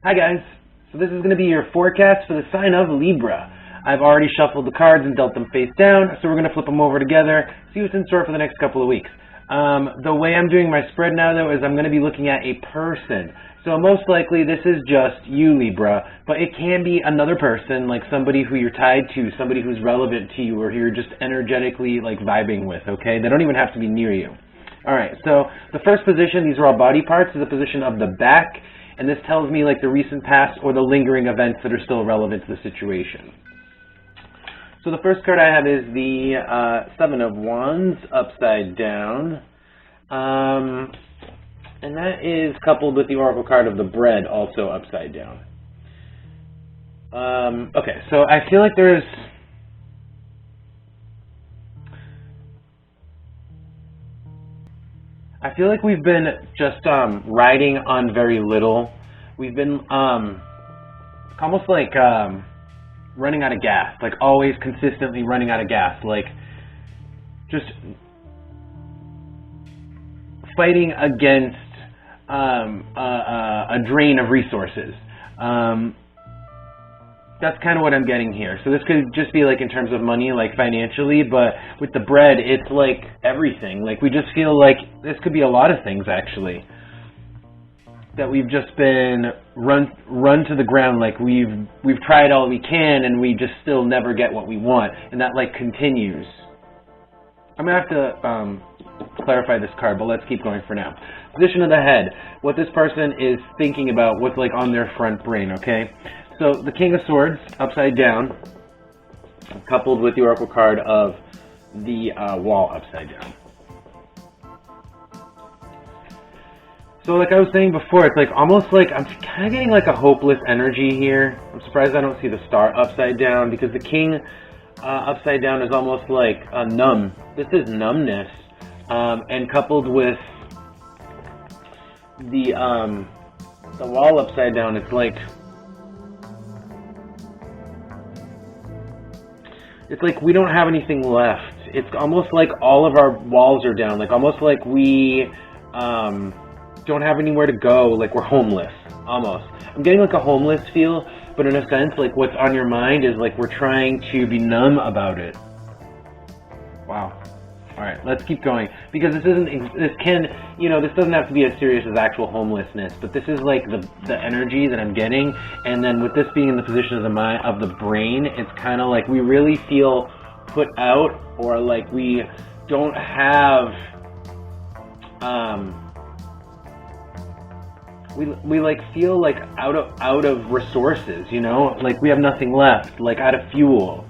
Hi guys, so this is going to be your forecast for the sign of Libra. I've already shuffled the cards and dealt them face down, so we're going to flip them over together, see what's in store for the next couple of weeks. The way I'm doing my spread now though is I'm going to be looking at a person. So most likely this is just you, Libra, but it can be another person, like somebody who you're tied to, somebody who's relevant to you or who you're just energetically like vibing with, okay? They don't even have to be near you. Alright, so the first position, these are all body parts, is the position of the back. And this tells me like the recent past or the lingering events that are still relevant to the situation. So the first card I have is the Seven of Wands upside down. And that is coupled with the Oracle card of the Bread also upside down. Okay, so I feel like we've been just riding on very little. We've been almost like running out of gas, like always consistently running out of gas, like just fighting against a drain of resources. That's kind of what I'm getting here. So this could just be like in terms of money, like financially, but with the Bread, it's like everything. Like we just feel like this could be a lot of things actually. That we've just been run to the ground, like we've tried all we can and we just still never get what we want. And that like continues. I'm gonna have to clarify this card, but let's keep going for now. Position of the head. What this person is thinking about, what's like on their front brain, okay? So the King of Swords, upside down, coupled with the Oracle card of the Wall upside down. So like I was saying before, it's like almost like I'm kind of getting like a hopeless energy here. I'm surprised I don't see the Star upside down because the King upside down is almost like numb. This is numbness, and coupled with the Wall upside down, it's like we don't have anything left. It's almost like all of our walls are down, like almost like we don't have anywhere to go, like we're homeless, almost. I'm getting like a homeless feel, but in a sense, like what's on your mind is like we're trying to be numb about it. Wow. Alright, let's keep going, because this doesn't have to be as serious as actual homelessness, but this is like the energy that I'm getting, and then with this being in the position of the mind, of the brain, it's kind of like we really feel put out, or like we don't have, we like feel like out of resources, you know, like we have nothing left, like out of fuel.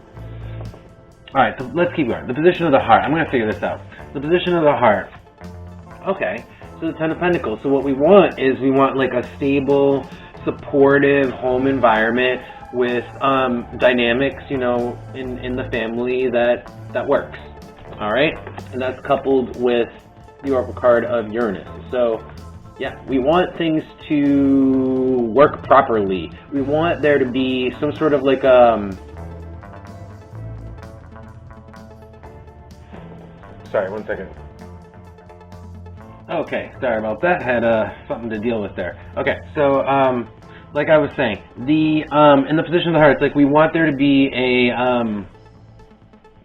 Alright, so let's keep going. The position of the heart. I'm going to figure this out. The position of the heart. Okay, so the Ten of Pentacles. So what we want is we want like a stable, supportive home environment with dynamics, you know, in the family that works. Alright? And that's coupled with the Oracle card of Uranus. So, yeah, we want things to work properly. We want there to be some sort of like sorry, one second. Okay, sorry about that. Had something to deal with there. Okay, so like I was saying, the in the position of the heart, it's like we want there to be a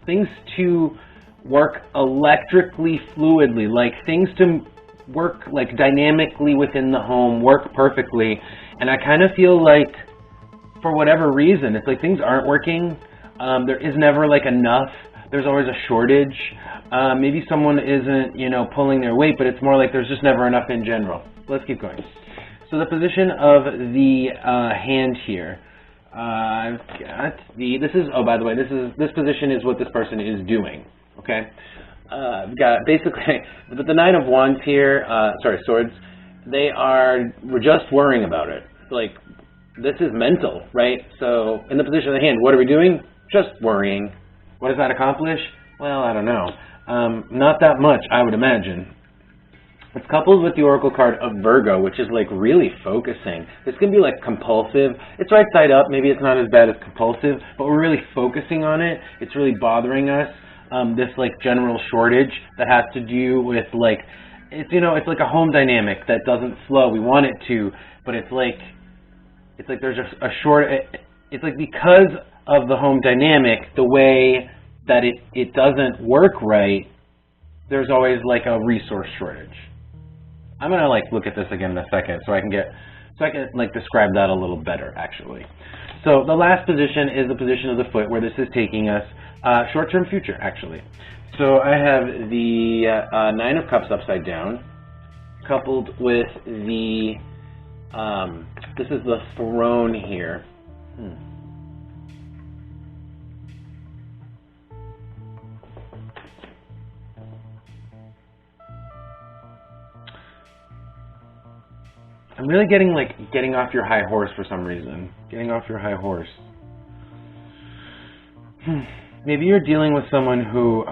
things to work electrically fluidly, like things to work like dynamically within the home, work perfectly. And I kind of feel like for whatever reason, it's like things aren't working. There is never like enough. There's always a shortage. Maybe someone isn't, you know, pulling their weight, but it's more like there's just never enough in general. Let's keep going. So the position of the hand here. I've got this is, oh, by the way, this position is what this person is doing. Okay. I've got basically, with the Nine of Wands here, Swords, we're just worrying about it. Like, this is mental, right? So in the position of the hand, what are we doing? Just worrying. What does that accomplish? Well, I don't know. Not that much, I would imagine. It's coupled with the Oracle card of Virgo, which is like really focusing. This can be like compulsive. It's right side up. Maybe it's not as bad as compulsive, but we're really focusing on it. It's really bothering us. This like general shortage that has to do with like, it's, you know, it's like a home dynamic that doesn't flow. We want it to, but it's like it's like there's a short, it's like because of the home dynamic, the way that it doesn't work right, there's always like a resource shortage. I'm gonna like look at this again in a second so I can like describe that a little better actually. So the last position is the position of the foot where this is taking us short-term future actually. So I have the Nine of Cups upside down coupled with the this is the throne here. I'm really getting off your high horse for some reason. Getting off your high horse. Maybe you're dealing with someone who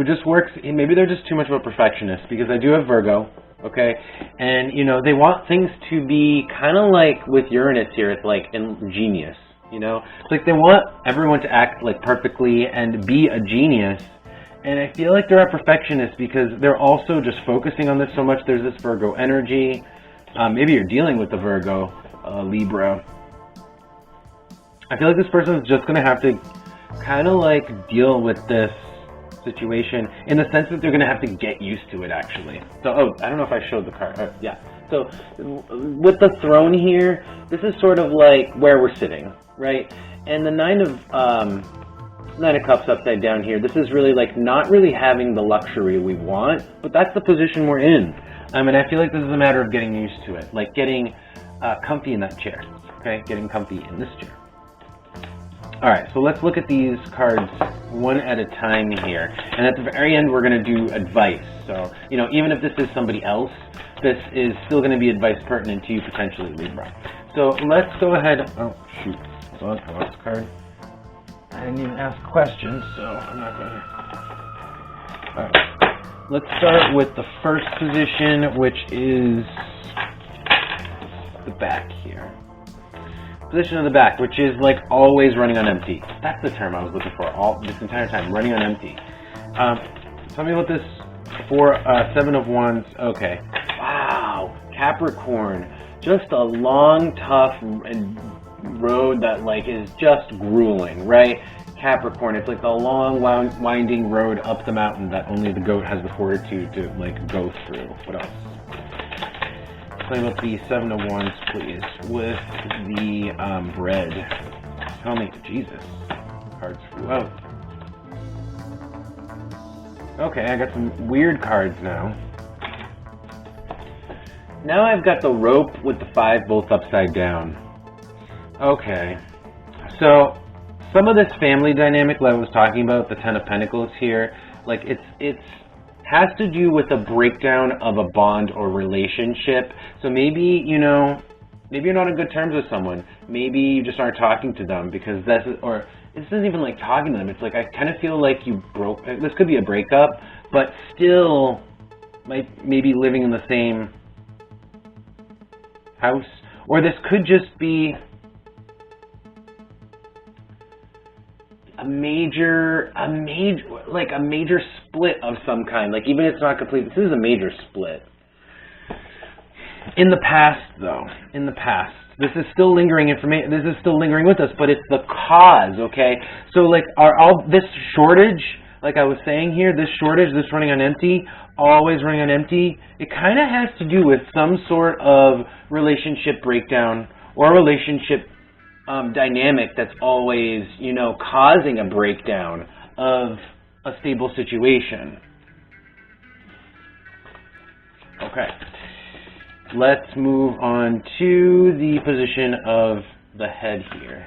just works, maybe they're just too much of a perfectionist, because I do have Virgo, okay? And, you know, they want things to be kind of like with Uranus here, it's like ingenious, you know? It's like they want everyone to act like perfectly and be a genius. And I feel like they're a perfectionist because they're also just focusing on this so much. There's this Virgo energy. Maybe you're dealing with the Virgo, Libra. I feel like this person is just going to have to kind of like deal with this situation in the sense that they're going to have to get used to it actually. So, I don't know if I showed the card. Yeah. So with the throne here, this is sort of like where we're sitting, right? And the Nine of Cups upside down here, this is really like not really having the luxury we want, but that's the position we're in. And I feel like this is a matter of getting used to it, like getting comfy in that chair, okay? Getting comfy in this chair. All right, so let's look at these cards one at a time here. And at the very end, we're going to do advice. So, you know, even if this is somebody else, this is still going to be advice pertinent to you potentially, Libra. So let's go ahead. Oh, shoot. So I lost the card. I didn't even ask questions, so I'm not going to. All right. Let's start with the first position, which is the back here. Position of the back, which is like always running on empty. That's the term I was looking for all this entire time, running on empty. Tell me about this for Seven of Wands. Okay. Wow. Capricorn. Just a long, tough road that like is just grueling, right? Capricorn, it's like a long winding road up the mountain that only the goat has the fortitude to like go through. What else? Tell me about the Seven of Wands, please, with the bread. Tell me, Jesus. Cards flew out. Okay, I got some weird cards now. Now I've got the rope with the 5 both upside down. Okay, so some of this family dynamic that I was talking about, the 10 of Pentacles here, like it's has to do with a breakdown of a bond or relationship. So maybe, you know, maybe you're not on good terms with someone. Maybe you just aren't talking to them because this isn't even like talking to them. It's like I kind of feel like you broke. This could be a breakup, but still, maybe living in the same house, or this could just be a major split of some kind. Like even if it's not complete, this is a major split. In the past, though, this is still lingering information. This is still lingering with us, but it's the cause. Okay, so like all this shortage, like I was saying here, this shortage, this running on empty, always running on empty. It kind of has to do with some sort of relationship breakdown or relationship dynamic that's always, you know, causing a breakdown of a stable situation. Okay, let's move on to the position of the head here.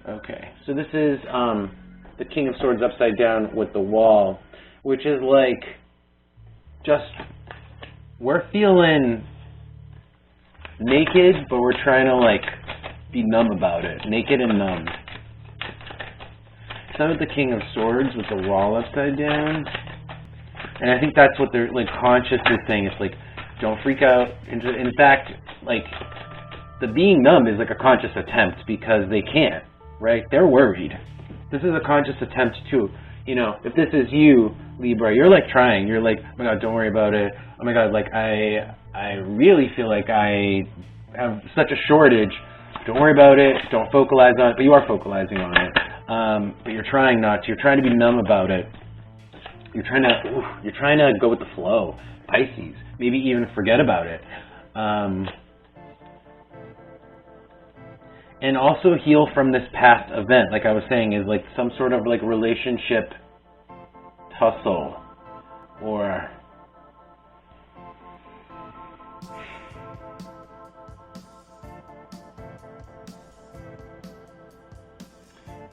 Okay, so this is the King of Swords upside down with the wall, which is like just we're feeling naked, but we're trying to like be numb about it. Naked and numb. So with the King of Swords with the wall upside down. And I think that's what they're like consciously saying. It's like, don't freak out. In fact, like the being numb is like a conscious attempt because they can't, right? They're worried. This is a conscious attempt to, you know, if this is you, Libra, you're like trying. You're like, oh my God, don't worry about it. Oh my God, like I really feel like I have such a shortage. Don't worry about it. Don't focalize on it. But you are focalizing on it. But you're trying not to. You're trying to be numb about it. You're trying to go with the flow. Pisces. Maybe even forget about it. And also heal from this past event. Like I was saying, is like some sort of like relationship tussle or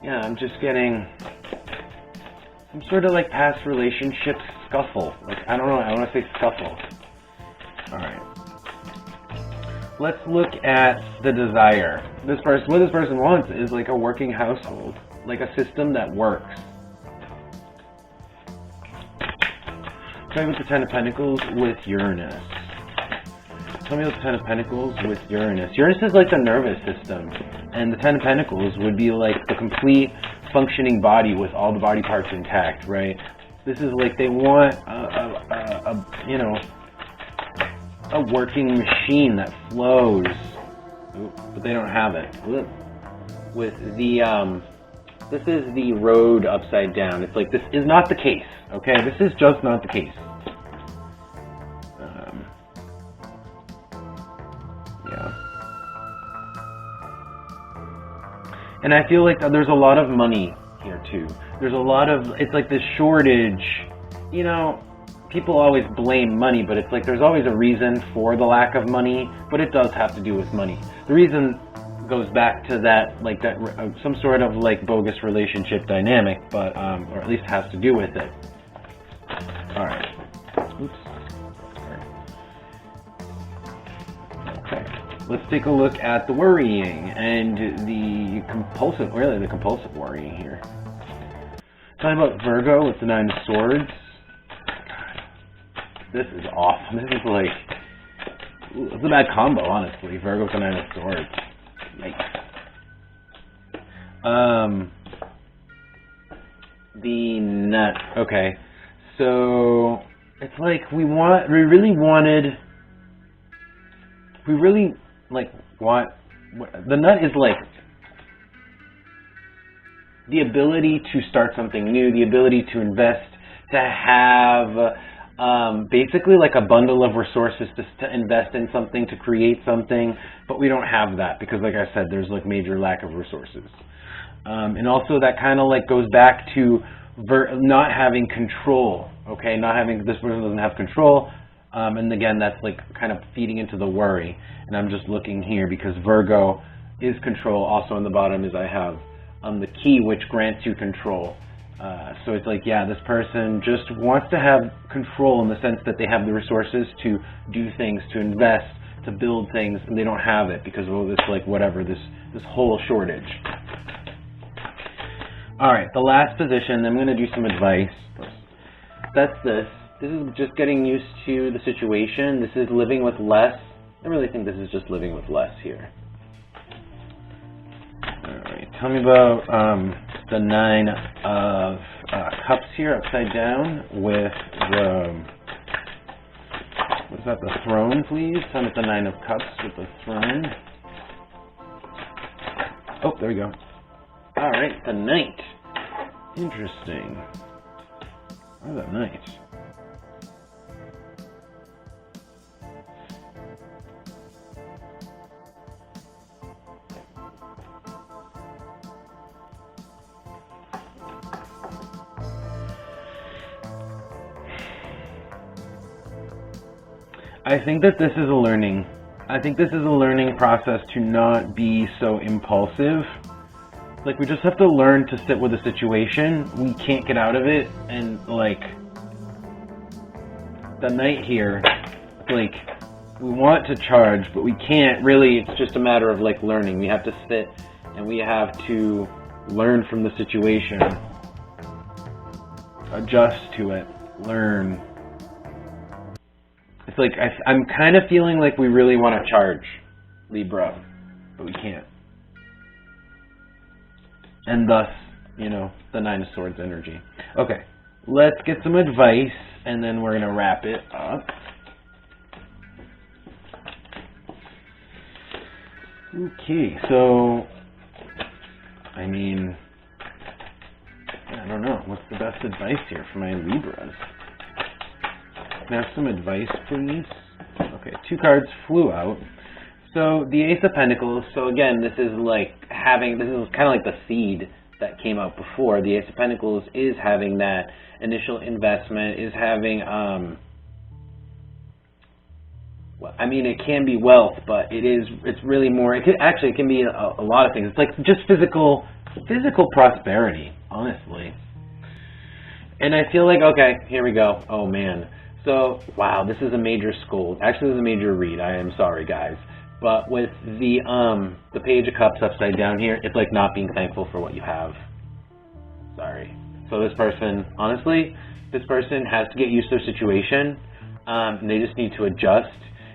yeah, I'm just getting some sort of like past relationship scuffle. Like, I don't know, I want to say scuffle. Alright. Let's look at the desire. What this person wants is like a working household. Like a system that works. Tell me about the Ten of Pentacles with Uranus. Tell me about the Ten of Pentacles with Uranus. Uranus is like the nervous system. And the Ten of Pentacles would be like the complete functioning body with all the body parts intact, right? This is like they want a working machine that flows. Ooh, but they don't have it. Ooh. With the this is the road upside down. It's like this is not the case. Okay, this is just not the case. Yeah. And I feel like there's a lot of money here too. There's a lot of, it's like this shortage, you know, people always blame money, but it's like there's always a reason for the lack of money, but it does have to do with money. The reason goes back to that, like that, some sort of like bogus relationship dynamic, but, or at least has to do with it. All right. Oops. Okay. Let's take a look at the worrying and the compulsive worrying here. Talking about Virgo with the Nine of Swords. God, this is awful. This is like, it's a bad combo, honestly. Virgo with the Nine of Swords. Yikes. The nut. Okay. So it's like we really want the nut is like the ability to start something new, the ability to invest, to have basically like a bundle of resources to invest in something, to create something, but we don't have that because, like I said, there's like major lack of resources. And also that kind of like goes back to not having control, okay? This person doesn't have control, and again, that's like kind of feeding into the worry. And I'm just looking here because Virgo is control. Also on the bottom is I have the key, which grants you control. So it's like, yeah, this person just wants to have control in the sense that they have the resources to do things, to invest, to build things, and they don't have it because of this, like, whatever, this whole shortage. All right, the last position, I'm going to do some advice. That's this. This is just getting used to the situation. This is living with less. I really think this is just living with less here. All right, tell me about the Nine of Cups here, upside down, with the, what's that, the Throne, please? Tell me the Nine of Cups with the Throne. Oh, there we go. All right, the Knight. Interesting. Where's that Knight? I think that this is a learning. I think this is a learning process to not be so impulsive. Like, we just have to learn to sit with a situation. We can't get out of it, and like the Knight here, like, we want to charge, but we can't really. It's just a matter of like learning. We have to sit and we have to learn from the situation, adjust to it, learn. It's like I'm kind of feeling like we really want to charge Libra, but we can't. And thus, you know, the Nine of Swords energy. Okay, let's get some advice, and then we're going to wrap it up. Okay, so, I mean, I don't know. What's the best advice here for my Libras? Can I have some advice, please? Okay, 2 cards flew out. So the Ace of Pentacles, so again, this is like having, this is kind of like the seed that came out before. The Ace of Pentacles is having that initial investment, is having, well, I mean, it can be wealth, but it's really more, it can be a lot of things. It's like just physical prosperity, honestly. And I feel like, okay, here we go. Oh man. So, wow, this is a major scold. Actually, this is a major read. I am sorry, guys. But with the Page of Cups upside down here, it's like not being thankful for what you have. Sorry. So this person, honestly, this person has to get used to their situation. And they just need to adjust.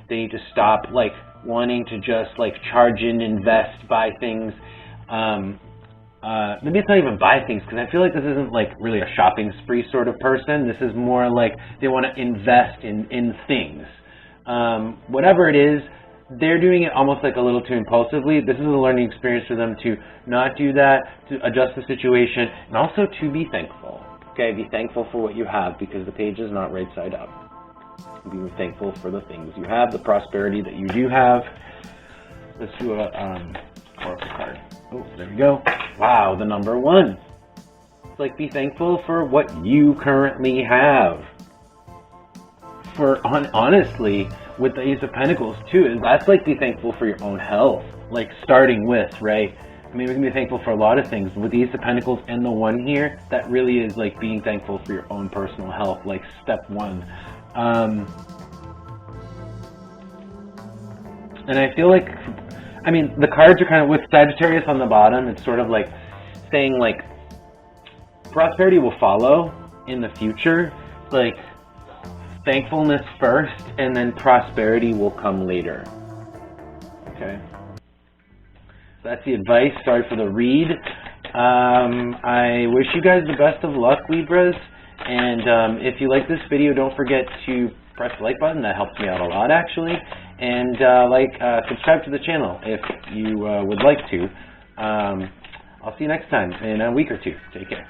They need to stop, like, wanting to just, like, charge in, invest, buy things. Maybe it's not even buy things, because I feel like this isn't like really a shopping spree sort of person. This is more like they want to invest in things. Whatever it is, they're doing it almost like a little too impulsively. This is a learning experience for them to not do that, to adjust the situation, and also to be thankful. Okay, be thankful for what you have, because the page is not right side up. Be thankful for the things you have, the prosperity that you do have. Let's do a oracle card. Oh, there we go. Wow, the number 1. It's like, be thankful for what you currently have. Honestly, with the Ace of Pentacles too, that's like be thankful for your own health. Like starting with, right? I mean, we can be thankful for a lot of things. With the Ace of Pentacles and the 1 here, that really is like being thankful for your own personal health, like step 1. And I feel like, I mean, the cards are kind of, with Sagittarius on the bottom, it's sort of like saying, like, prosperity will follow in the future. Like, thankfulness first, and then prosperity will come later. Okay? So that's the advice. Sorry for the read. I wish you guys the best of luck, Libras. And if you like this video, don't forget to press the like button. That helps me out a lot, actually. And subscribe to the channel if you would like to. I'll see you next time in a week or 2. Take care.